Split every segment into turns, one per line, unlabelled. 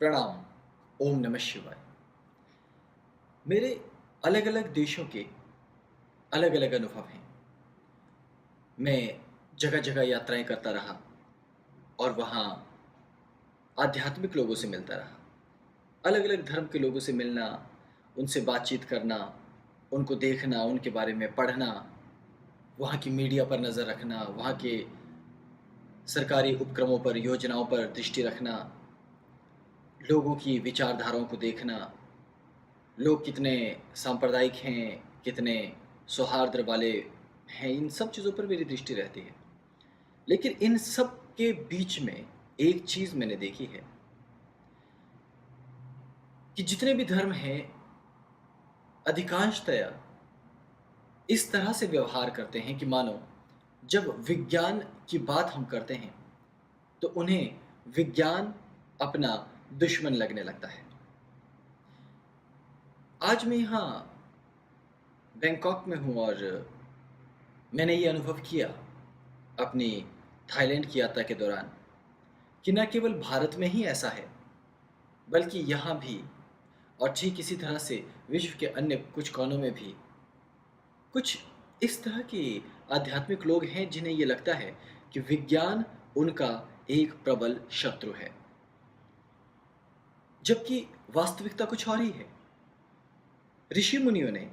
प्रणाम। ओम नमः शिवाय। मेरे अलग अलग देशों के अलग अलग अनुभव हैं। मैं जगह जगह यात्राएं करता रहा और वहाँ आध्यात्मिक लोगों से मिलता रहा। अलग अलग धर्म के लोगों से मिलना, उनसे बातचीत करना, उनको देखना, उनके बारे में पढ़ना, वहाँ की मीडिया पर नज़र रखना, वहाँ के सरकारी उपक्रमों पर, योजनाओं पर दृष्टि रखना, लोगों की विचारधाराओं को देखना, लोग कितने सांप्रदायिक हैं, कितने सौहार्द वाले हैं, इन सब चीज़ों पर मेरी दृष्टि रहती है। लेकिन इन सब के बीच में एक चीज़ मैंने देखी है कि जितने भी धर्म हैं, अधिकांशतया इस तरह से व्यवहार करते हैं कि मानो जब विज्ञान की बात हम करते हैं, तो उन्हें विज्ञान अपना दुश्मन लगने लगता है। आज मैं यहाँ बैंकॉक में हूँ और मैंने ये अनुभव किया अपनी थाईलैंड की यात्रा के दौरान कि न केवल भारत में ही ऐसा है, बल्कि यहाँ भी और ठीक इसी तरह से विश्व के अन्य कुछ कोनों में भी कुछ इस तरह के आध्यात्मिक लोग हैं जिन्हें ये लगता है कि विज्ञान उनका एक प्रबल शत्रु है, जबकि वास्तविकता कुछ और ही है। ऋषि मुनियों ने,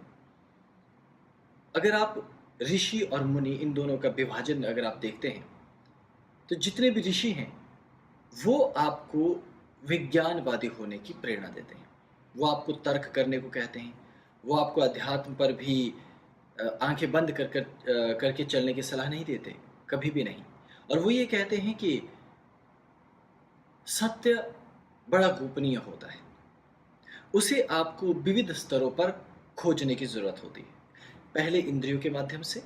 अगर आप ऋषि और मुनि इन दोनों का विभाजन अगर आप देखते हैं, तो जितने भी ऋषि हैं वो आपको विज्ञानवादी होने की प्रेरणा देते हैं। वो आपको तर्क करने को कहते हैं। वो आपको अध्यात्म पर भी आंखें बंद करके चलने की सलाह नहीं देते, कभी भी नहीं। और वो ये कहते हैं कि सत्य बड़ा गोपनीय होता है, उसे आपको विविध स्तरों पर खोजने की ज़रूरत होती है। पहले इंद्रियों के माध्यम से,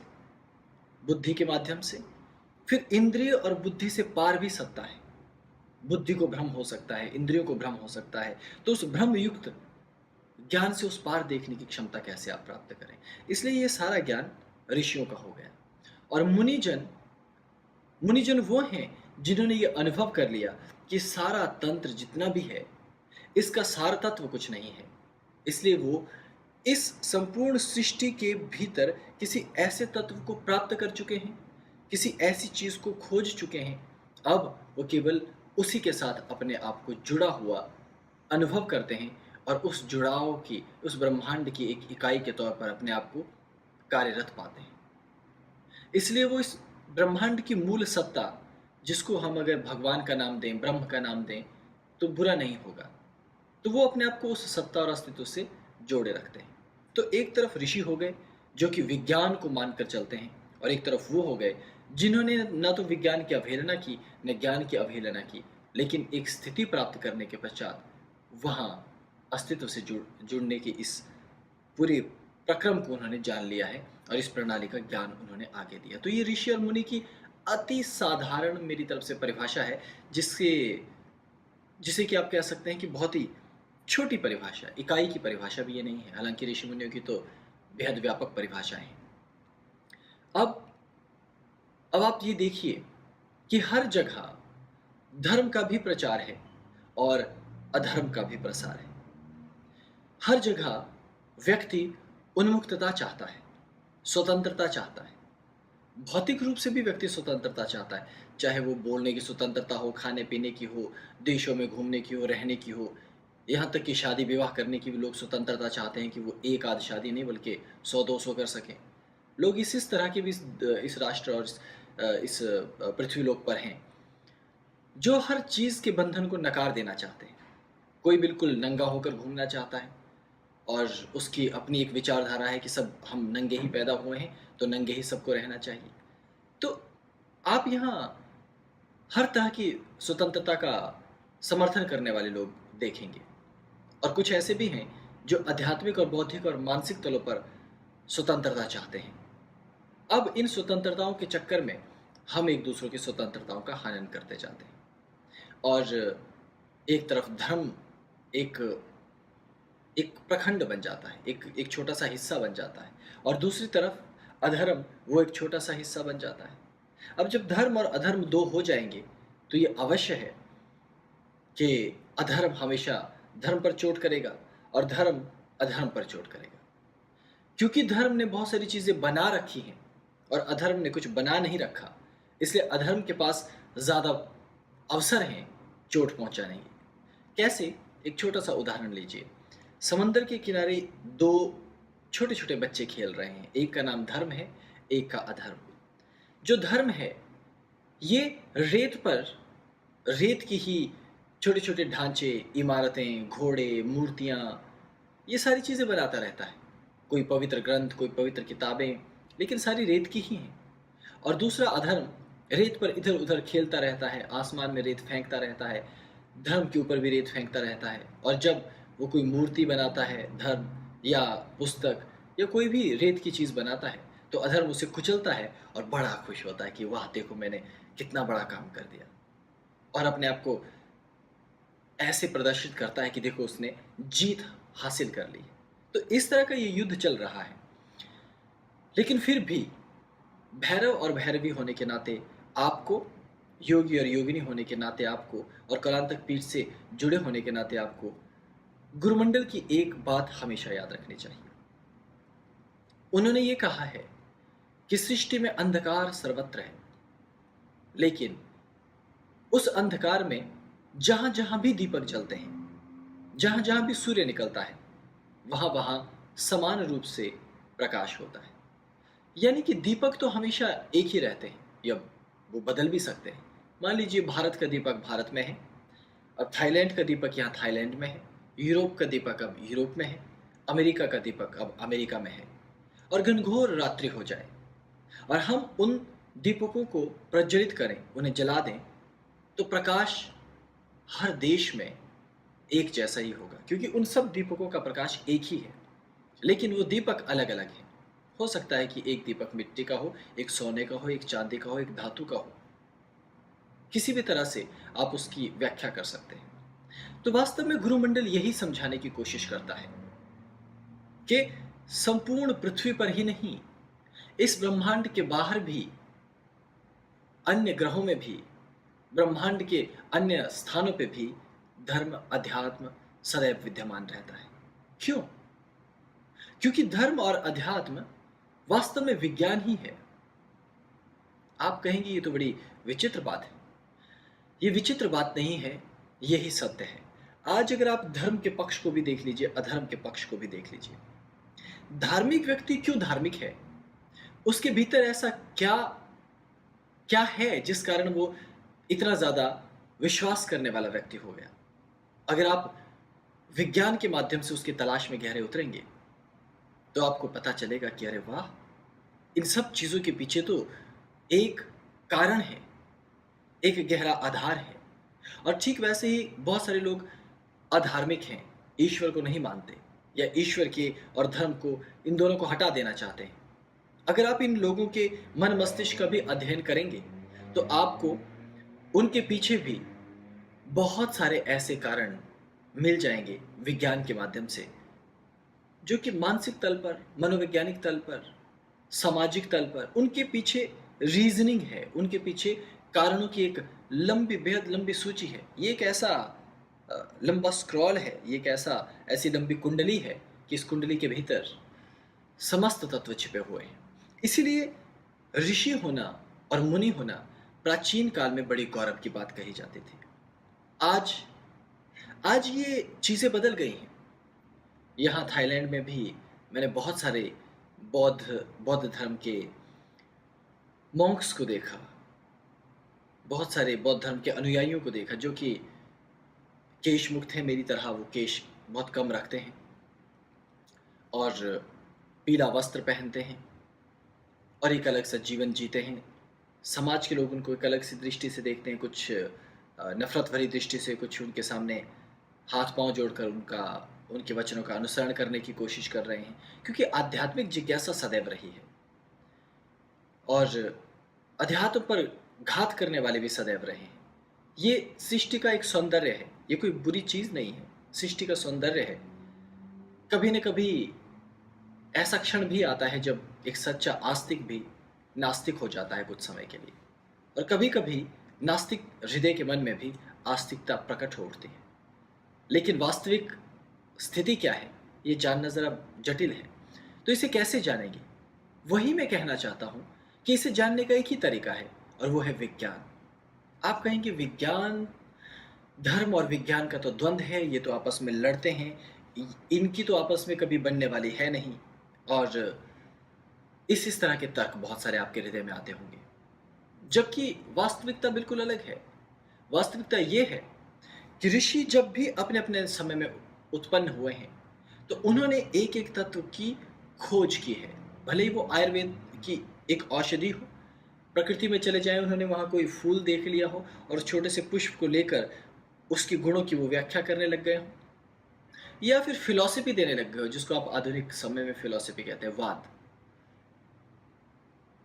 बुद्धि के माध्यम से, फिर इंद्रिय और बुद्धि से पार भी सत्ता है। बुद्धि को भ्रम हो सकता है, इंद्रियों को भ्रम हो सकता है, तो उस भ्रम युक्त ज्ञान से उस पार देखने की क्षमता कैसे आप प्राप्त करें। इसलिए ये सारा ज्ञान ऋषियों का हो गया। और मुनिजन मुनिजन वो हैं जिन्होंने ये अनुभव कर लिया कि सारा तंत्र जितना भी है, इसका सार तत्व कुछ नहीं है। इसलिए वो इस संपूर्ण सृष्टि के भीतर किसी ऐसे तत्व को प्राप्त कर चुके हैं, किसी ऐसी चीज को खोज चुके हैं। अब वो केवल उसी के साथ अपने आप को जुड़ा हुआ अनुभव करते हैं और उस जुड़ाव की, उस ब्रह्मांड की एक इकाई के तौर पर अपने आप को कार्यरत पाते हैं। इसलिए वो इस ब्रह्मांड की मूल सत्ता, जिसको हम अगर भगवान का नाम दें, ब्रह्म का नाम दें, तो बुरा नहीं होगा। तो वो अपने आप को उस सत्ता और अस्तित्व से जोड़े रखते हैं। तो एक तरफ ऋषि हो गए जो कि विज्ञान को मानकर चलते हैं, और एक तरफ वो हो गए जिन्होंने न तो विज्ञान की अवहेलना की, न ज्ञान की अवहेलना की, लेकिन एक स्थिति प्राप्त करने के पश्चात वहाँ अस्तित्व से जुड़ने की इस पूरे प्रक्रम को उन्होंने जान लिया है और इस प्रणाली का ज्ञान उन्होंने आगे दिया। तो ये ऋषि और मुनि की अति साधारण मेरी तरफ से परिभाषा है, जिससे जिसे कि आप कह सकते हैं कि बहुत ही छोटी परिभाषा, इकाई की परिभाषा भी ये नहीं है। हालांकि ऋषि मुनियों की तो बेहद व्यापक परिभाषाएं हैं। अब अब आप ये देखिए कि हर जगह धर्म का भी प्रचार है और अधर्म का भी प्रसार है। हर जगह व्यक्ति उन्मुक्तता चाहता है, स्वतंत्रता चाहता है। भौतिक रूप से भी व्यक्ति स्वतंत्रता चाहता है, चाहे वो बोलने की स्वतंत्रता हो, खाने पीने की हो, देशों में घूमने की हो, रहने की हो, यहाँ तक कि शादी विवाह करने की भी लोग स्वतंत्रता चाहते हैं कि वो एक आध शादी नहीं बल्कि 100-200 कर सकें। लोग इस तरह के भी इस राष्ट्र और इस पृथ्वीलोक पर हैं जो हर चीज़ के बंधन को नकार देना चाहते हैं। कोई बिल्कुल नंगा होकर घूमना चाहता है और उसकी अपनी एक विचारधारा है कि सब हम नंगे ही पैदा हुए हैं, तो नंगे ही सबको रहना चाहिए। तो आप यहाँ हर तरह की स्वतंत्रता का समर्थन करने वाले लोग देखेंगे, और कुछ ऐसे भी हैं जो आध्यात्मिक और बौद्धिक और मानसिक तलों पर स्वतंत्रता चाहते हैं। अब इन स्वतंत्रताओं के चक्कर में हम एक दूसरों की स्वतंत्रताओं का हनन करते जाते हैं, और एक तरफ धर्म एक एक प्रखंड बन जाता है, एक छोटा सा हिस्सा बन जाता है, और दूसरी तरफ अधर्म वो एक छोटा सा हिस्सा बन जाता है। अब जब धर्म और अधर्म दो हो जाएंगे, तो ये अवश्य है कि अधर्म हमेशा धर्म पर चोट करेगा और धर्म अधर्म पर चोट करेगा। क्योंकि धर्म ने बहुत सारी चीज़ें बना रखी हैं और अधर्म ने कुछ बना नहीं रखा, इसलिए अधर्म के पास ज़्यादा अवसर हैं चोट पहुँचाने के। कैसे? एक छोटा-सा उदाहरण लीजिए। समंदर के किनारे 2 छोटे-छोटे बच्चे खेल रहे हैं। एक का नाम धर्म है, एक का अधर्म। जो धर्म है, ये रेत की ही छोटे-छोटे ढांचे, इमारतें, घोड़े, मूर्तियाँ, ये सारी चीज़ें बनाता रहता है। कोई पवित्र ग्रंथ, कोई पवित्र किताबें, लेकिन सारी रेत की ही हैं। और दूसरा अधर्म रेत पर इधर-उधर खेलता रहता है, आसमान में रेत फेंकता रहता है, धर्म के ऊपर भी रेत फेंकता रहता है। और जब वो कोई मूर्ति बनाता है, धर्म या पुस्तक या कोई भी रेत की चीज़ बनाता है, तो अधर्म उसे कुचलता है और बड़ा खुश होता है कि वाह! देखो मैंने कितना बड़ा काम कर दिया। और अपने आप को ऐसे प्रदर्शित करता है कि देखो उसने जीत हासिल कर ली। तो इस तरह का ये युद्ध चल रहा है। लेकिन फिर भी भैरव और भैरवी होने के नाते आपको, योगी और योगिनी होने के नाते आपको और कलांतक पीठ से जुड़े होने के नाते आपको गुरुमंडल की एक बात हमेशा याद रखनी चाहिए। उन्होंने ये कहा है कि सृष्टि में अंधकार सर्वत्र है, लेकिन उस अंधकार में जहां-जहां भी दीपक जलते हैं, जहां-जहां भी सूर्य निकलता है, वहां-वहां समान रूप से प्रकाश होता है। यानी कि दीपक तो हमेशा एक ही रहते हैं या वो बदल भी सकते हैं। मान लीजिए भारत का दीपक भारत में है, अब थाईलैंड का दीपक यहाँ थाईलैंड में है, यूरोप का दीपक अब यूरोप में है, अमेरिका का दीपक अब अमेरिका में है। और घनघोर रात्रि हो जाए और हम उन दीपकों को प्रज्वलित करें, उन्हें जला दें, तो प्रकाश हर देश में एक जैसा ही होगा, क्योंकि उन सब दीपकों का प्रकाश एक ही है, लेकिन वो दीपक अलग-अलग हैं। हो सकता है कि एक दीपक मिट्टी का हो, एक सोने का हो, एक चांदी का हो, एक धातु का हो। किसी भी तरह से आप उसकी व्याख्या कर सकते हैं। तो वास्तव में गुरुमंडल यही समझाने की कोशिश करता है कि संपूर्ण पृथ्वी पर ही नहीं, इस ब्रह्मांड के बाहर भी, अन्य ग्रहों में भी, ब्रह्मांड के अन्य स्थानों पे भी धर्म, अध्यात्म सदैव विद्यमान रहता है। क्यों? क्योंकि धर्म और अध्यात्म वास्तव में विज्ञान ही है। आप कहेंगे ये तो बड़ी विचित्र बात है। ये विचित्र बात नहीं है, यही सत्य है। आज अगर आप धर्म के पक्ष को भी देख लीजिए, अधर्म के पक्ष को भी देख लीजिए। धार्मिक व्यक्ति क्यों धार्मिक है? उसके भीतर ऐसा क्या क्या है जिस कारण वो इतना ज़्यादा विश्वास करने वाला व्यक्ति हो गया? अगर आप विज्ञान के माध्यम से उसकी तलाश में गहरे उतरेंगे, तो आपको पता चलेगा कि अरे वाह! इन सब चीज़ों के पीछे तो एक कारण है, एक गहरा आधार है। और ठीक वैसे ही बहुत सारे लोग अधार्मिक हैं, ईश्वर को नहीं मानते या ईश्वर के और धर्म को, इन दोनों को हटा देना चाहते हैं। अगर आप इन लोगों के मन मस्तिष्क का भी अध्ययन करेंगे, तो आपको उनके पीछे भी बहुत सारे ऐसे कारण मिल जाएंगे विज्ञान के माध्यम से, जो कि मानसिक तल पर, मनोवैज्ञानिक तल पर, सामाजिक तल पर उनके पीछे रीजनिंग है, उनके पीछे कारणों की एक लंबी, बेहद लंबी सूची है। ये एक ऐसा लंबा स्क्रॉल है, ये एक ऐसी लंबी कुंडली है कि इस कुंडली के भीतर समस्त तत्व छिपे हुए हैं। इसीलिए ऋषि होना और मुनि होना प्राचीन काल में बड़ी गौरव की बात कही जाती थी। आज आज ये चीज़ें बदल गई हैं। यहाँ थाईलैंड में भी मैंने बहुत सारे बौद्ध धर्म के मॉन्क्स को देखा, बहुत सारे बौद्ध धर्म के अनुयायियों को देखा, जो कि केश मुक्त हैं मेरी तरह, वो केश बहुत कम रखते हैं और पीला वस्त्र पहनते हैं और एक अलग सा जीवन जीते हैं। समाज के लोग उनको एक अलग सी दृष्टि से देखते हैं, कुछ नफ़रत भरी दृष्टि से, कुछ उनके सामने हाथ पांव जोड़कर उनके वचनों का अनुसरण करने की कोशिश कर रहे हैं, क्योंकि आध्यात्मिक जिज्ञासा सदैव रही है और अध्यात्म पर घात करने वाले भी सदैव रहे हैं। ये सृष्टि का एक सौंदर्य है, ये कोई बुरी चीज़ नहीं है, सृष्टि का सौंदर्य है। कभी न कभी ऐसा क्षण भी आता है जब एक सच्चा आस्तिक भी नास्तिक हो जाता है कुछ समय के लिए, और कभी-कभी नास्तिक हृदय के मन में भी आस्तिकता प्रकट हो उठती है। लेकिन वास्तविक स्थिति क्या है, ये जानना ज़रा जटिल है। तो इसे कैसे जानेंगे? वही मैं कहना चाहता हूँ कि इसे जानने का एक ही तरीका है और वो है विज्ञान। आप कहेंगे विज्ञान, धर्म और विज्ञान का तो द्वंद्व है, ये तो आपस में लड़ते हैं, इनकी तो आपस में कभी बनने वाली है नहीं। और इस तरह के तर्क बहुत सारे आपके हृदय में आते होंगे। जबकि वास्तविकता बिल्कुल अलग है। वास्तविकता ये है कि ऋषि जब भी अपने-अपने समय में उत्पन्न हुए हैं, तो उन्होंने एक-एक तत्व की खोज की है। भले ही वो आयुर्वेद की एक औषधि हो, प्रकृति में चले जाएँ, उन्होंने वहाँ कोई फूल देख लिया हो और छोटे से पुष्प को लेकर उसके गुणों की वो व्याख्या करने लग गए हों, या फिर फिलॉसफी देने लग गए हो, जिसको आप आधुनिक समय में फिलॉसफी कहते हैं, वाद,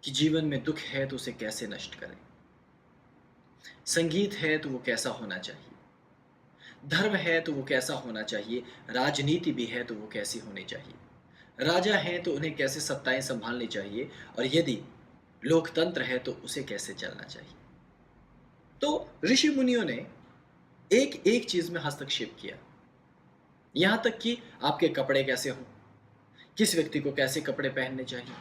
कि जीवन में दुःख है तो उसे कैसे नष्ट करें, संगीत है तो वो कैसा होना चाहिए, धर्म है तो वो कैसा होना चाहिए, राजनीति भी है तो वो कैसी होनी चाहिए, राजा हैं तो उन्हें कैसे सत्ताएं संभालनी चाहिए, और यदि लोकतंत्र है तो उसे कैसे चलना चाहिए। तो ऋषि मुनियों ने एक एक चीज में हस्तक्षेप किया, यहां तक कि आपके कपड़े कैसे हों, किस व्यक्ति को कैसे कपड़े पहनने चाहिए।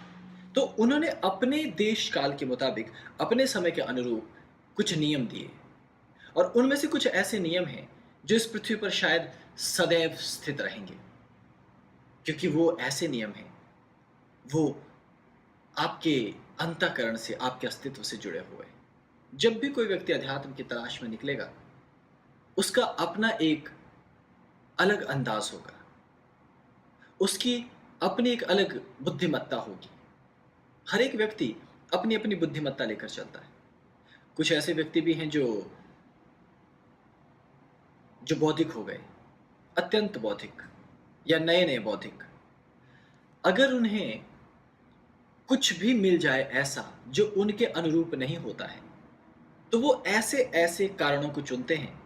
तो उन्होंने अपने देश काल के मुताबिक, अपने समय के अनुरूप कुछ नियम दिए, और उनमें से कुछ ऐसे नियम हैं जो इस पृथ्वी पर शायद सदैव स्थित रहेंगे, क्योंकि वो ऐसे नियम हैं, वो आपके अंतःकरण से, आपके अस्तित्व से जुड़े हुए हैं। जब भी कोई व्यक्ति अध्यात्म की तलाश में निकलेगा, उसका अपना एक अलग अंदाज होगा, उसकी अपनी एक अलग बुद्धिमत्ता होगी। हर एक व्यक्ति अपनी अपनी बुद्धिमत्ता लेकर चलता है। कुछ ऐसे व्यक्ति भी हैं जो जो बौद्धिक हो गए, अत्यंत बौद्धिक या नए नए बौद्धिक। अगर उन्हें कुछ भी मिल जाए ऐसा जो उनके अनुरूप नहीं होता है, तो वो ऐसे ऐसे कारणों को चुनते हैं।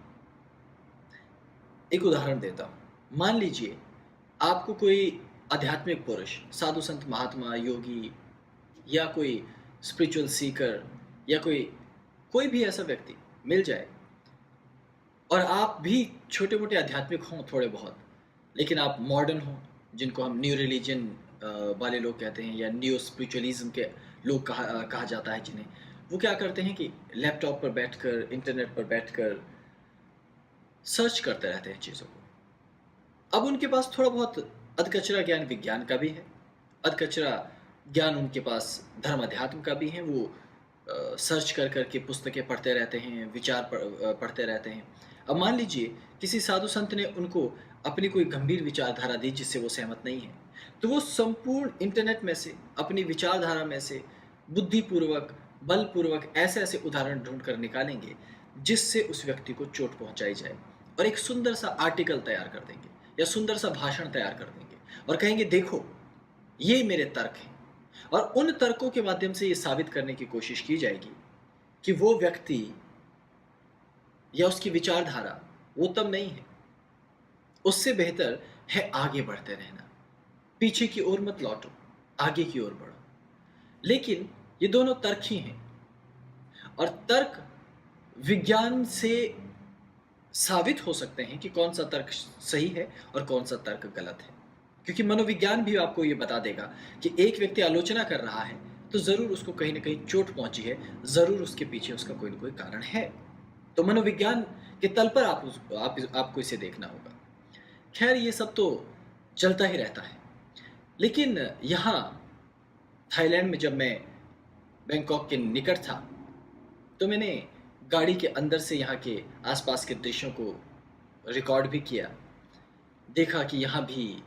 एक उदाहरण देता हूं, मान लीजिए आपको कोई आध्यात्मिक पुरुष, साधु संत महात्मा योगी, या कोई स्पिरिचुअल सीकर, या कोई कोई भी ऐसा व्यक्ति मिल जाए, और आप भी छोटे मोटे आध्यात्मिक हों थोड़े बहुत, लेकिन आप मॉडर्न हों, जिनको हम न्यू रिलीजन वाले लोग कहते हैं, या न्यू स्पिरिचुअलिज्म के लोग कहा जाता है जिन्हें, वो क्या करते हैं कि लैपटॉप पर बैठकर, इंटरनेट पर बैठकर सर्च करते रहते हैं चीज़ों को। अब उनके पास थोड़ा बहुत अधकचरा ज्ञान विज्ञान का भी है, अधकचरा ज्ञान उनके पास धर्म अध्यात्म का भी है। वो सर्च कर करके पुस्तकें पढ़ते रहते हैं, विचार पढ़ते रहते हैं। अब मान लीजिए किसी साधु संत ने उनको अपनी कोई गंभीर विचारधारा दी जिससे वो सहमत नहीं है, तो वो संपूर्ण इंटरनेट में से, अपनी विचारधारा में से बुद्धिपूर्वक, बलपूर्वक ऐसे ऐसे उदाहरण ढूंढ कर निकालेंगे जिससे उस व्यक्ति को चोट पहुंचाई जाए, और एक सुंदर सा आर्टिकल तैयार कर देंगे या सुंदर सा भाषण तैयार कर देंगे, और कहेंगे देखो ये मेरे तर्क हैं। और उन तर्कों के माध्यम से ये साबित करने की कोशिश की जाएगी कि वो व्यक्ति या उसकी विचारधारा वो तब नहीं है, उससे बेहतर है आगे बढ़ते रहना, पीछे की ओर मत लौटो, आगे की ओर बढ़ो। लेकिन ये दोनों तर्क ही हैं, और तर्क विज्ञान से साबित हो सकते हैं कि कौन सा तर्क सही है और कौन सा तर्क गलत है। क्योंकि मनोविज्ञान भी आपको ये बता देगा कि एक व्यक्ति आलोचना कर रहा है तो ज़रूर उसको कहीं न कहीं चोट पहुँची है, ज़रूर उसके पीछे उसका कोई न कोई कारण है। तो मनोविज्ञान के तल पर आपको इसे देखना होगा। खैर ये सब तो चलता ही रहता है। लेकिन यहाँ थाईलैंड में जब मैं बैंकॉक के निकट था, तो मैंने गाड़ी के अंदर से यहाँ के आस-पास के दृश्यों को रिकॉर्ड भी किया। देखा कि यहाँ भी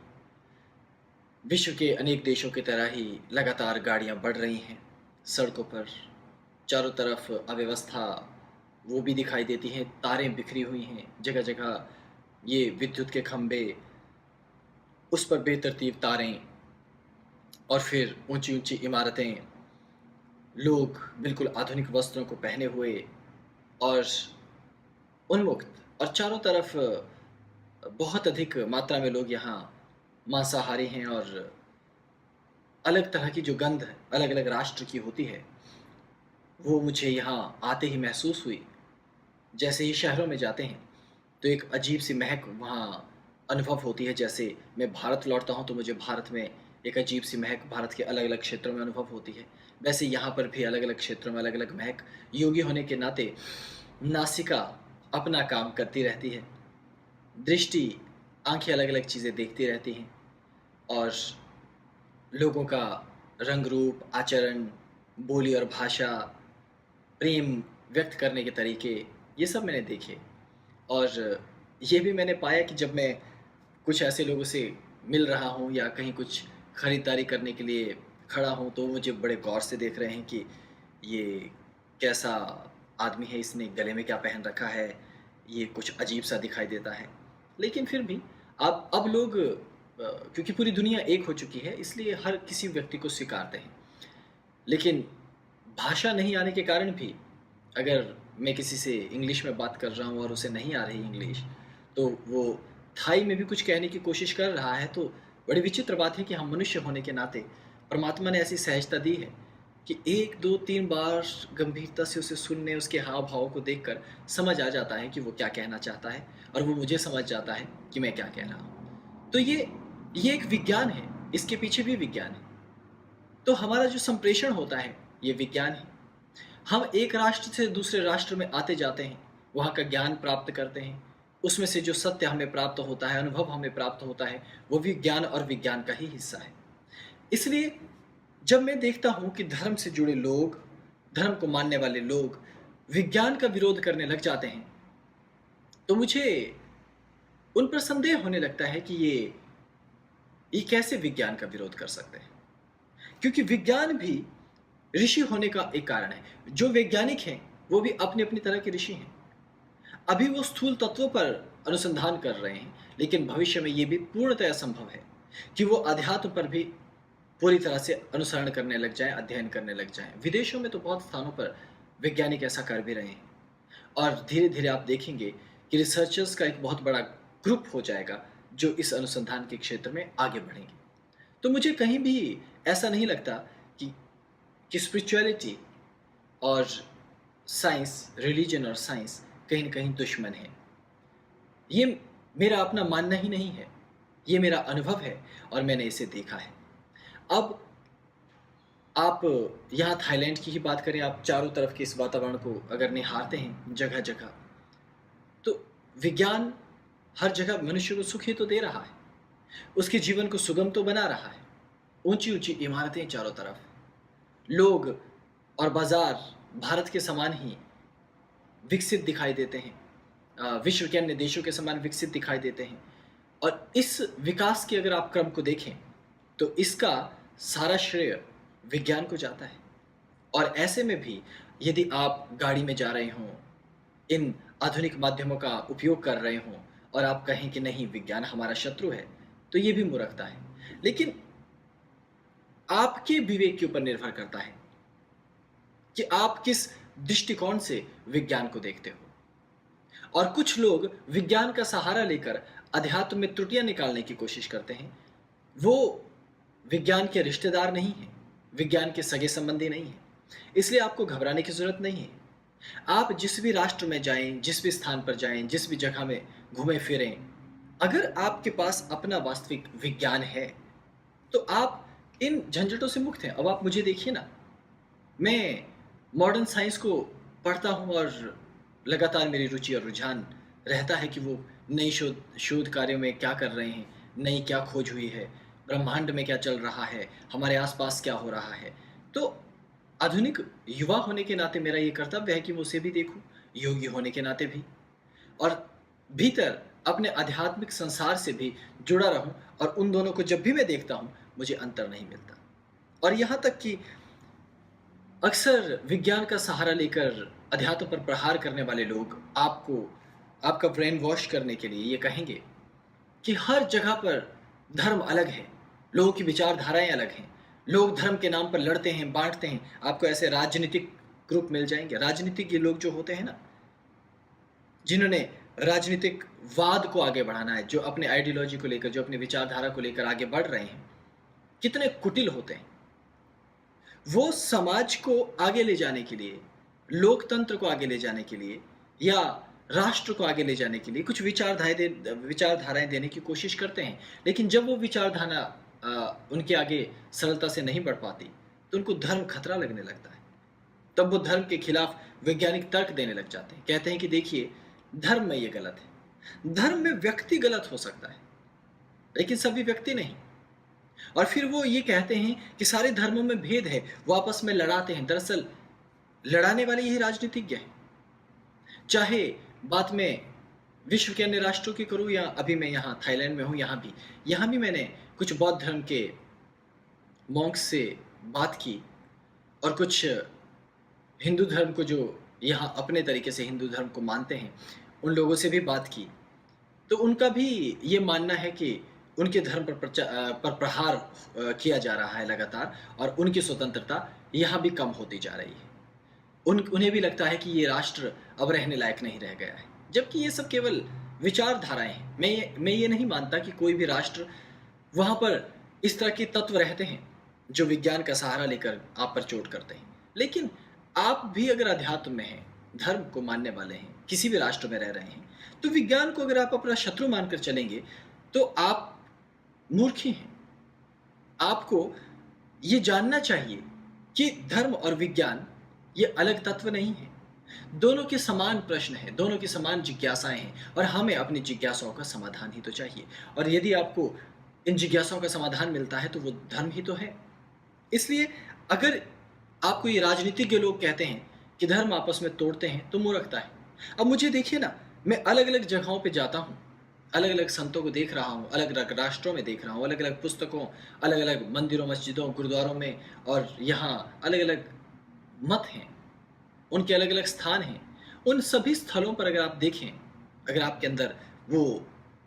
विश्व के अनेक देशों की तरह ही लगातार गाड़ियाँ बढ़ रही हैं सड़कों पर, चारों तरफ अव्यवस्था वो भी दिखाई देती है, तारें बिखरी हुई हैं, जगह-जगह ये विद्युत के खंभे, उस पर बेतरतीब तारें, और फिर ऊंची-ऊंची इमारतें, लोग बिल्कुल आधुनिक वस्त्रों को पहने हुए और उन्मुक्त, और चारों तरफ बहुत अधिक मात्रा में लोग यहाँ मांसाहारी हैं, और अलग तरह की जो गंध अलग-अलग राष्ट्र की होती है, वो मुझे यहाँ आते ही महसूस हुई। जैसे ही शहरों में जाते हैं, तो एक अजीब-सी महक वहाँ अनुभव होती है। जैसे मैं भारत लौटता हूँ, तो मुझे भारत में एक अजीब-सी महक भारत के अलग-अलग क्षेत्रों में अनुभव होती है। वैसे यहाँ पर भी अलग-अलग क्षेत्रों में अलग-अलग महक, योगी होने के नाते नासिका अपना काम करती रहती है। दृष्टि, आँखें अलग-अलग चीज़ें देखती रहती हैं और लोगों का रंग-रूप, आचरण, बोली और भाषा, प्रेम व्यक्त करने के तरीके, ये सब मैंने देखे। और ये भी मैंने पाया कि जब मैं कुछ ऐसे लोगों से मिल रहा हूँ या कहीं कुछ खरीदारी करने के लिए खड़ा हूँ, तो वो मुझे बड़े गौर से देख रहे हैं कि ये कैसा आदमी है, इसने गले में क्या पहन रखा है, ये कुछ अजीब-सा दिखाई देता है। लेकिन फिर भी अब लोग क्योंकि पूरी दुनिया एक हो चुकी है, इसलिए हर किसी व्यक्ति को स्वीकारते हैं। लेकिन भाषा नहीं आने के कारण भी अगर मैं किसी से इंग्लिश में बात कर रहा हूँ और उसे नहीं आ रही इंग्लिश, तो वो थाई में भी कुछ कहने की कोशिश कर रहा है, तो बड़ी विचित्र बात है कि हम मनुष्य होने के नाते परमात्मा ने ऐसी सहजता दी है कि 1, 2, 3 बार गंभीरता से उसे सुनने, उसके हाव-भाव को देखकर समझ आ जाता है कि वो क्या कहना चाहता है और वो मुझे समझ जाता है कि मैं क्या कह रहा हूँ। तो ये एक विज्ञान है, इसके पीछे भी विज्ञान है। तो हमारा जो संप्रेषण होता है, ये विज्ञान है। हम एक राष्ट्र से दूसरे राष्ट्र में आते-जाते हैं, वहाँ का ज्ञान प्राप्त करते हैं। उसमें से जो सत्य हमें प्राप्त होता है, अनुभव हमें प्राप्त होता है, वो भी ज्ञान और विज्ञान का ही हिस्सा है। इसलिए जब मैं देखता हूँ कि धर्म से जुड़े लोग, धर्म को मानने वाले लोग विज्ञान का विरोध करने लग जाते हैं, तो मुझे उन पर संदेह होने लगता है कि ये कैसे विज्ञान का विरोध कर सकते हैं? क्योंकि विज्ञान भी ऋषि होने का एक कारण है। जो वैज्ञानिक हैं, वो भी अपनी-अपनी तरह के ऋषि हैं। अभी वो स्थूल तत्वों पर अनुसंधान कर रहे हैं, लेकिन भविष्य में ये भी पूर्णतया संभव है कि वो अध्यात्म पर भी पूरी तरह से अनुसरण करने लग जाएँ, अध्ययन करने लग जाएँ। विदेशों में तो बहुत स्थानों पर वैज्ञानिक ऐसा कर भी रहे हैं और धीरे-धीरे आप देखेंगे कि रिसर्चर्स का एक बहुत बड़ा ग्रुप हो जाएगा, जो इस अनुसंधान के क्षेत्र में आगे बढ़ेंगे। तो मुझे कहीं भी ऐसा नहीं लगता कि स्पिरिचुअलिटी और साइंस, रिलीजन और साइंस कहीं न कहीं दुश्मन हैं। ये मेरा अपना मानना ही नहीं है, ये मेरा अनुभव है और मैंने इसे देखा है। अब आप यहाँ थाईलैंड की ही बात करें, आप चारों तरफ के इस वातावरण को अगर निहारते हैं जगह-जगह, तो विज्ञान हर जगह मनुष्य को सुख ही तो दे रहा है, उसके जीवन को सुगम तो बना रहा है। ऊँची-ऊँची इमारतें चारों तरफ, लोग और बाज़ार भारत के समान ही विकसित दिखाई देते हैं। विश्व के अन्य देशों के समान विकसित दिखाई देते हैं और इस विकास के अगर आप क्रम को देखें, तो इसका सारा श्रेय विज्ञान को जाता है। और ऐसे में भी यदि आप गाड़ी में जा रहे हों, इन आधुनिक माध्यमों का उपयोग कर रहे हों और आप कहें कि नहीं विज्ञान हमारा शत्रु है, तो ये भी मूर्खता है। लेकिन आपके विवेक के ऊपर निर्भर करता है कि आप किस दृष्टिकोण से विज्ञान को देखते हो। और कुछ लोग विज्ञान का सहारा लेकर अध्यात्म में त्रुटियां निकालने की कोशिश करते हैं। वो विज्ञान के रिश्तेदार नहीं हैं, विज्ञान के सगे संबंधी नहीं हैं। इसलिए आपको घबराने की ज़रूरत नहीं है। आप जिस भी राष्ट्र में जाएँ, जिस भी स्थान पर जाएँ, जिस भी जगह में घूमें-फिरें, अगर आपके पास अपना वास्तविक विज्ञान है, तो आप इन झंझटों से मुक्त हैं। अब आप मुझे देखिए ना, मैं मॉडर्न साइंस को पढ़ता हूँ और लगातार मेरी रुचि और रुझान रहता है कि वो नई शोध शोध कार्यों में क्या कर रहे हैं, नई क्या खोज हुई है, ब्रह्मांड में क्या चल रहा है, हमारे आसपास क्या हो रहा है। तो आधुनिक युवा होने के नाते मेरा ये कर्तव्य है कि मैं उसे भी देखूं, योगी होने के नाते भी, और भीतर अपने आध्यात्मिक संसार से भी जुड़ा रहूं। और उन दोनों को जब भी मैं देखता हूं, मुझे अंतर नहीं मिलता। और यहाँ तक कि अक्सर विज्ञान का सहारा लेकर अध्यात्म पर प्रहार करने वाले लोग आपको आपका ब्रेन वॉश करने के लिए ये कहेंगे कि हर जगह पर धर्म अलग है, लोगों की विचारधाराएं अलग हैं, लोग धर्म के नाम पर लड़ते हैं, बांटते हैं। आपको ऐसे राजनीतिक ग्रुप मिल जाएंगे। राजनीतिक ये लोग जो होते हैं ना, जिन्होंने राजनीतिक वाद को आगे बढ़ाना है, जो अपने आइडियोलॉजी को लेकर, जो अपनी विचारधारा को लेकर आगे बढ़ रहे हैं, कितने कुटिल होते हैं। वो समाज को आगे ले जाने के लिए, लोकतंत्र को आगे ले जाने के लिए या राष्ट्र को आगे ले जाने के लिए कुछ विचारधाराएँ देने की कोशिश करते हैं। लेकिन जब वो विचारधारा उनके आगे सरलता से नहीं बढ़ पाती, तो उनको धर्म खतरा लगने लगता है। तब वो धर्म के खिलाफ वैज्ञानिक तर्क देने लग जाते हैं। कहते हैं कि देखिए, धर्म में ये गलत है। धर्म में व्यक्ति गलत हो सकता है, लेकिन सभी व्यक्ति नहीं। और फिर वो ये कहते हैं कि सारे धर्मों में भेद है, वो आपस में लड़ाते हैं। दरअसल लड़ाने वाले यही राजनीतिज्ञ हैं। चाहे बात मैं विश्व के अन्य राष्ट्रों की करूँ या अभी मैं यहाँ थाईलैंड में हूँ, यहाँ भी मैंने कुछ बौद्ध धर्म के मॉन्क्स से बात की और कुछ हिंदू धर्म को, जो यहाँ अपने तरीके से हिंदू धर्म को मानते हैं, उन लोगों से भी बात की। तो उनका भी ये मानना है कि उनके धर्म पर प्रहार किया जा रहा है लगातार, और उनकी स्वतंत्रता यहाँ भी कम होती जा रही है। उन्हें भी लगता है कि ये राष्ट्र अब रहने लायक नहीं रह गया है। जबकि ये सब केवल विचारधाराएं हैं। मैं ये नहीं मानता कि कोई भी राष्ट्र, वहाँ पर इस तरह के तत्व रहते हैं जो विज्ञान का सहारा लेकर आप पर चोट करते हैं। लेकिन आप भी अगर अध्यात्म में हैं, धर्म को मानने वाले हैं, किसी भी राष्ट्र में रह रहे हैं, तो विज्ञान को अगर आप अपना शत्रु मानकर चलेंगे, तो आप मूर्ख ही हैं। आपको ये जानना चाहिए कि धर्म और विज्ञान ये अलग तत्व नहीं है। दोनों के समान प्रश्न हैं, दोनों की समान जिज्ञासाएं हैं, और हमें अपनी जिज्ञासाओं का समाधान ही तो चाहिए। और यदि आपको इन जिज्ञासाओं का समाधान मिलता है, तो वो धर्म ही तो है। इसलिए अगर आपको ये राजनीतिज्ञ लोग कहते हैं कि धर्म आपस में तोड़ते हैं, तो मूर्खता है। अब मुझे देखिए ना, मैं अलग अलग जगहों पे जाता हूँ, अलग अलग संतों को देख रहा हूँ, अलग अलग राष्ट्रों में देख रहा हूँ, अलग अलग पुस्तकों, अलग अलग मंदिरों, मस्जिदों, गुरुद्वारों में, और यहाँ अलग अलग मत हैं, उनके अलग अलग स्थान हैं। उन सभी स्थलों पर अगर आप देखें, अगर आपके अंदर वो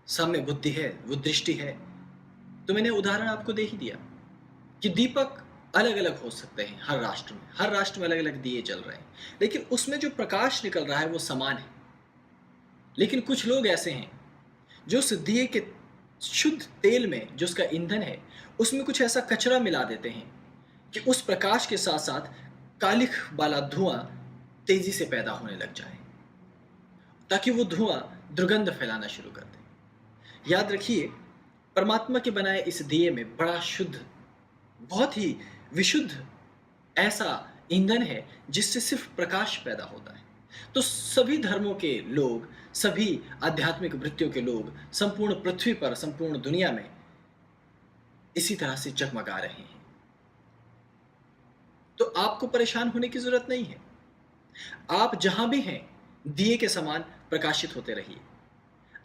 साम्य बुद्धि है, वो दृष्टि है, तो मैंने उदाहरण आपको दे ही दिया कि दीपक अलग अलग हो सकते हैं हर राष्ट्र में। हर राष्ट्र में अलग अलग दिए जल रहे हैं, लेकिन उसमें जो प्रकाश निकल रहा है वो समान है। लेकिन कुछ लोग ऐसे हैं जो उस दिए के शुद्ध तेल में, जो उसका ईंधन है, उसमें कुछ ऐसा कचरा मिला देते हैं कि उस प्रकाश के साथ साथ कालिख वाला धुआं तेजी से पैदा होने लग जाए, ताकि वो धुआं दुर्गंध फैलाना शुरू कर दे। याद रखिए, परमात्मा के बनाए इस दिए में बड़ा शुद्ध, बहुत ही विशुद्ध ऐसा ईंधन है जिससे सिर्फ प्रकाश पैदा होता है। तो सभी धर्मों के लोग, सभी आध्यात्मिक वृत्तियों के लोग संपूर्ण पृथ्वी पर, संपूर्ण दुनिया में इसी तरह से जगमगा रहे हैं। तो आपको परेशान होने की जरूरत नहीं है। आप जहां भी हैं, दिए के समान प्रकाशित होते रहिए।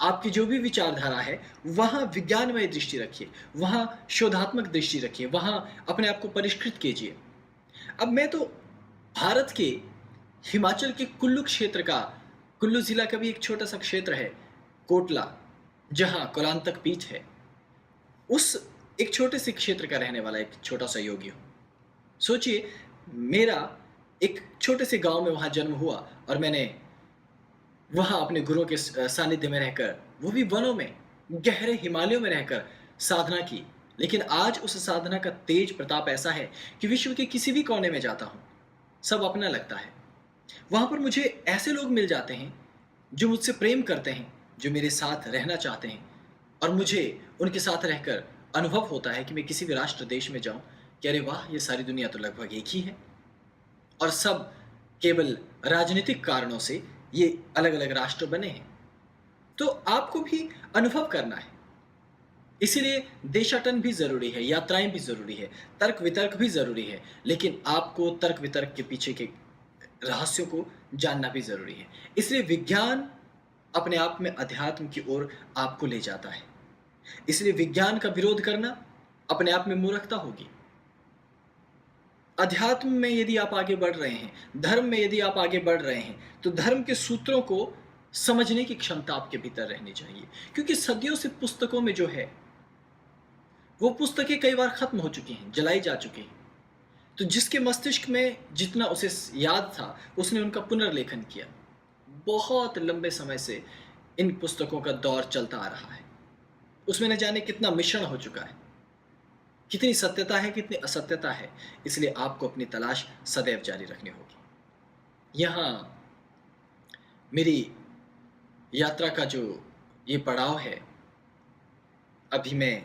आपकी जो भी विचारधारा है, वहां विज्ञानमय दृष्टि रखिए, वहां शोधात्मक दृष्टि रखिए, वहां अपने आप को परिष्कृत कीजिए। अब मैं तो भारत के हिमाचल के कुल्लू क्षेत्र का, कुल्लू जिला का भी एक छोटा सा क्षेत्र है, कोटला, जहां कोलांतक पीठ है, उस एक छोटे से क्षेत्र का रहने वाला एक छोटा सा योगी हूं। सोचिए, मेरा एक छोटे से गांव में वहां जन्म हुआ, और मैंने वहां अपने गुरुओं के सानिध्य में रहकर, वो भी वनों में, गहरे हिमालयों में रहकर साधना की। लेकिन आज उस साधना का तेज प्रताप ऐसा है कि विश्व के किसी भी कोने में जाता हूं, सब अपना लगता है। वहां पर मुझे ऐसे लोग मिल जाते हैं जो मुझसे प्रेम करते हैं, जो मेरे साथ रहना चाहते हैं, और मुझे उनके साथ रहकर अनुभव होता है कि मैं किसी भी राष्ट्र देश में जाऊं कि अरे वाह, ये सारी दुनिया तो लगभग एक ही है, और सब केवल राजनीतिक कारणों से ये अलग अलग राष्ट्र बने हैं। तो आपको भी अनुभव करना है। इसीलिए देशाटन भी जरूरी है, यात्राएं भी जरूरी है, तर्क वितर्क भी जरूरी है, लेकिन आपको तर्क वितर्क के पीछे के रहस्यों को जानना भी जरूरी है। इसलिए विज्ञान अपने आप में अध्यात्म की ओर आपको ले जाता है। इसलिए विज्ञान का विरोध करना अपने आप में मूर्खता होगी। अध्यात्म में यदि आप आगे बढ़ रहे हैं, धर्म में यदि आप आगे बढ़ रहे हैं, तो धर्म के सूत्रों को समझने की क्षमता आपके भीतर रहनी चाहिए। क्योंकि सदियों से पुस्तकों में जो है, वो पुस्तकें कई बार खत्म हो चुकी हैं, जलाई जा चुकी हैं। तो जिसके मस्तिष्क में जितना उसे याद था, उसने उनका पुनर्लेखन किया। बहुत लंबे समय से इन पुस्तकों का दौर चलता आ रहा है। उसमें न जाने कितना मिश्रण हो चुका है, कितनी सत्यता है, कितनी असत्यता है। इसलिए आपको अपनी तलाश सदैव जारी रखनी होगी। यहाँ मेरी यात्रा का जो ये पड़ाव है, अभी मैं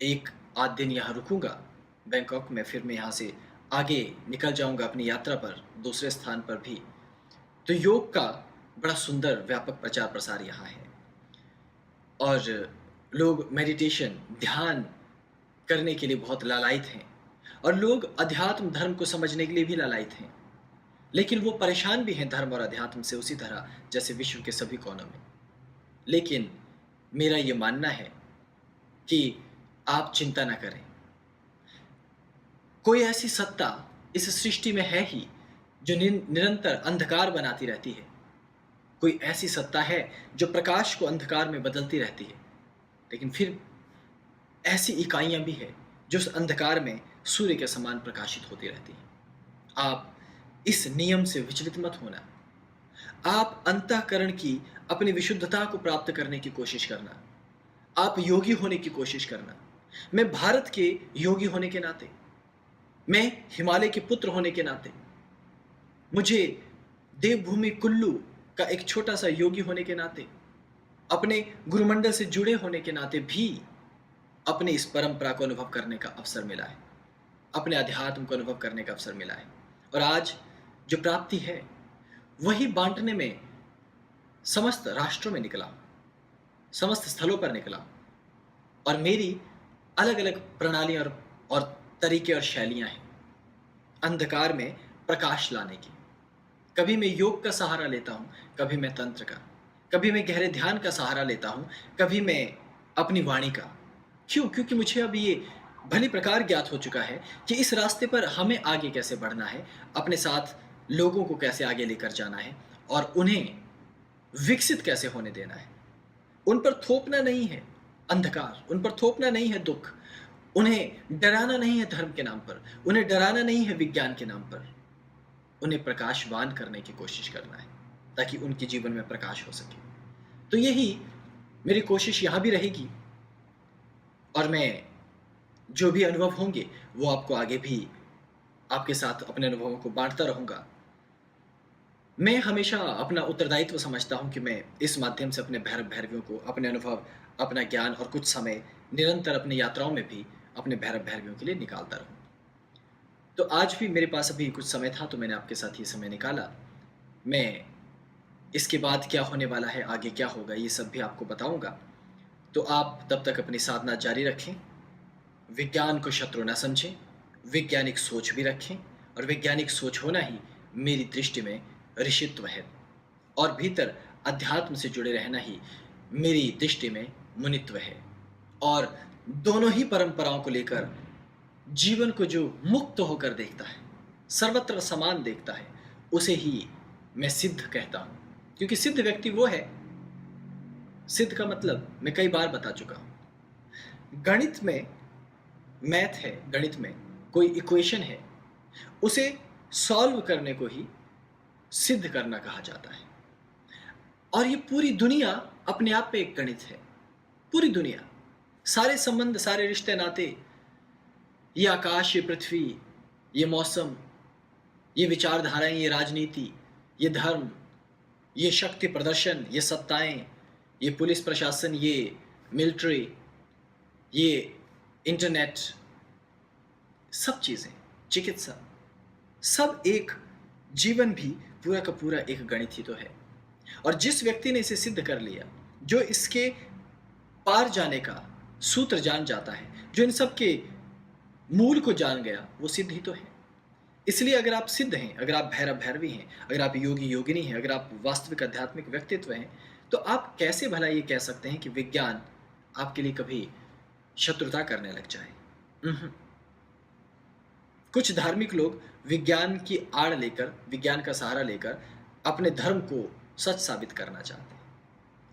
एक आध दिन यहाँ रुकूंगा बैंकॉक में, फिर मैं यहाँ से आगे निकल जाऊंगा अपनी यात्रा पर दूसरे स्थान पर भी। तो योग का बड़ा सुंदर व्यापक प्रचार प्रसार यहाँ है, और लोग मेडिटेशन ध्यान करने के लिए बहुत लालायित हैं, और लोग अध्यात्म धर्म को समझने के लिए भी लालायित हैं, लेकिन वो परेशान भी हैं धर्म और अध्यात्म से उसी तरह जैसे विश्व के सभी कोनों में। लेकिन मेरा ये मानना है कि आप चिंता ना करें, कोई ऐसी सत्ता इस सृष्टि में है ही जो निरंतर अंधकार बनाती रहती है। कोई ऐसी सत्ता है जो प्रकाश को अंधकार में बदलती रहती है, लेकिन फिर ऐसी इकाइयां भी है जो उस अंधकार में सूर्य के समान प्रकाशित होती रहती हैं। आप इस नियम से विचलित मत होना। आप अंतःकरण की अपनी विशुद्धता को प्राप्त करने की कोशिश करना। आप योगी होने की कोशिश करना। मैं भारत के योगी होने के नाते, मैं हिमालय के पुत्र होने के नाते, मुझे देवभूमि कुल्लू का एक छोटा सा योगी होने के नाते, अपने गुरुमंडल से जुड़े होने के नाते भी अपने इस परंपरा को अनुभव करने का अवसर मिला है, अपने अध्यात्म को अनुभव करने का अवसर मिला है। और आज जो प्राप्ति है वही बांटने में समस्त राष्ट्रों में निकला, समस्त स्थलों पर निकला, और मेरी अलग अलग प्रणालियां और तरीके और शैलियां हैं अंधकार में प्रकाश लाने की। कभी मैं योग का सहारा लेता हूं, कभी मैं तंत्र का, कभी मैं गहरे ध्यान का सहारा लेता हूं, कभी मैं अपनी वाणी का। क्यों? क्योंकि मुझे अब ये भली प्रकार ज्ञात हो चुका है कि इस रास्ते पर हमें आगे कैसे बढ़ना है, अपने साथ लोगों को कैसे आगे लेकर जाना है, और उन्हें विकसित कैसे होने देना है। उन पर थोपना नहीं है अंधकार, उन पर थोपना नहीं है दुख, उन्हें डराना नहीं है धर्म के नाम पर, उन्हें डराना नहीं है विज्ञान के नाम पर। उन्हें प्रकाशवान करने की कोशिश करना है ताकि उनके जीवन में प्रकाश हो सके। तो यही मेरी कोशिश यहां भी रहेगी, और मैं जो भी अनुभव होंगे वो आपको आगे भी आपके साथ अपने अनुभवों को बांटता रहूंगा। मैं हमेशा अपना उत्तरदायित्व समझता हूं कि मैं इस माध्यम से अपने भैरव भैरवियों को अपने अनुभव, अपना ज्ञान और कुछ समय निरंतर अपनी यात्राओं में भी अपने भैरव भैरवियों के लिए निकालता रहूं। तो आज भी मेरे पास अभी कुछ समय था तो मैंने आपके साथ ये समय निकाला। मैं इसके बाद क्या होने वाला है, आगे क्या होगा, ये सब भी आपको बताऊंगा। तो आप तब तक अपनी साधना जारी रखें, विज्ञान को शत्रु न समझें, वैज्ञानिक सोच भी रखें, और वैज्ञानिक सोच होना ही मेरी दृष्टि में ऋषित्व है, और भीतर अध्यात्म से जुड़े रहना ही मेरी दृष्टि में मुनित्व है। और दोनों ही परंपराओं को लेकर जीवन को जो मुक्त होकर देखता है, सर्वत्र समान देखता है, उसे ही मैं सिद्ध कहता हूं। क्योंकि सिद्ध व्यक्ति वो है, सिद्ध का मतलब मैं कई बार बता चुका हूं। गणित में मैथ है, गणित में कोई इक्वेशन है, उसे सॉल्व करने को ही सिद्ध करना कहा जाता है। और ये पूरी दुनिया अपने आप में एक गणित है। पूरी दुनिया, सारे संबंध, सारे रिश्ते नाते, ये आकाश, ये पृथ्वी, ये मौसम, ये विचारधाराएं, ये राजनीति, ये धर्म, ये शक्ति प्रदर्शन, ये सत्ताएं, ये पुलिस प्रशासन, ये मिलिट्री, ये इंटरनेट, सब चीजें, चिकित्सा, सब एक, जीवन भी पूरा का पूरा एक गणित ही तो है। और जिस व्यक्ति ने इसे सिद्ध कर लिया, जो इसके पार जाने का सूत्र जान जाता है, जो इन सब के मूल को जान गया, वो सिद्ध ही तो है। इसलिए अगर आप सिद्ध हैं, अगर आप भैरव भैरवी हैं, अगर आप योगी योगिनी हैं, अगर आप वास्तविक आध्यात्मिक व्यक्तित्व हैं, तो आप कैसे भला ये कह सकते हैं कि विज्ञान आपके लिए कभी शत्रुता करने लग जाए? कुछ धार्मिक लोग विज्ञान की आड़ लेकर, विज्ञान का सहारा लेकर अपने धर्म को सच साबित करना चाहते हैं,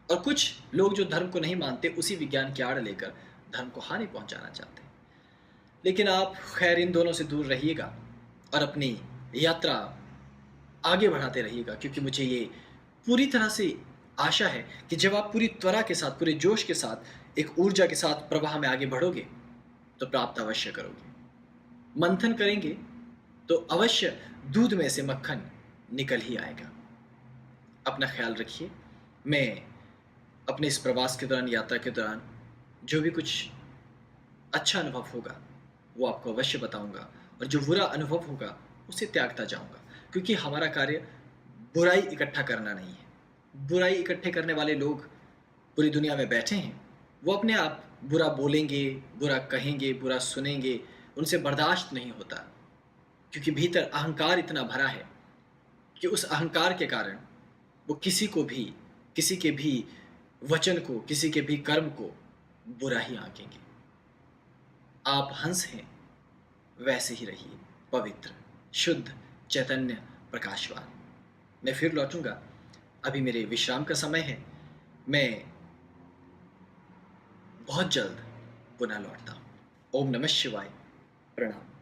और कुछ लोग जो धर्म को नहीं मानते उसी विज्ञान की आड़ लेकर धर्म को हानि पहुंचाना चाहते हैं। लेकिन आप खैर इन दोनों से दूर रहिएगा और अपनी यात्रा आगे बढ़ाते रहिएगा, क्योंकि मुझे ये पूरी तरह से आशा है कि जब आप पूरी त्वरा के साथ, पूरे जोश के साथ, एक ऊर्जा के साथ प्रवाह में आगे बढ़ोगे तो प्राप्त अवश्य करोगे। मंथन करेंगे तो अवश्य दूध में से मक्खन निकल ही आएगा। अपना ख़्याल रखिए। मैं अपने इस प्रवास के दौरान, यात्रा के दौरान जो भी कुछ अच्छा अनुभव होगा, वो आपको अवश्य बताऊँगा और जो बुरा अनुभव होगा, उसे त्यागता जाऊँगा। क्योंकि हमारा कार्य बुराई इकट्ठा करना नहीं है। बुराई इकट्ठे करने वाले लोग पूरी दुनिया में बैठे हैं। वो अपने आप बुरा बोलेंगे, बुरा कहेंगे, बुरा सुनेंगे, उनसे बर्दाश्त नहीं होता। क्योंकि भीतर अहंकार इतना भरा है कि उस अहंकार के कारण वो किसी के भी वचन को, किसी के भी कर्म को बुरा ही आंकेंगे। आप हंस हैं, वैसे ही रहिए, पवित्र, शुद्ध, चैतन्य, प्रकाशवान। मैं फिर लौटूँगा, अभी मेरे विश्राम का समय है। मैं बहुत जल्द पुनः लौटता हूँ। ओम नमः शिवाय। प्रणाम।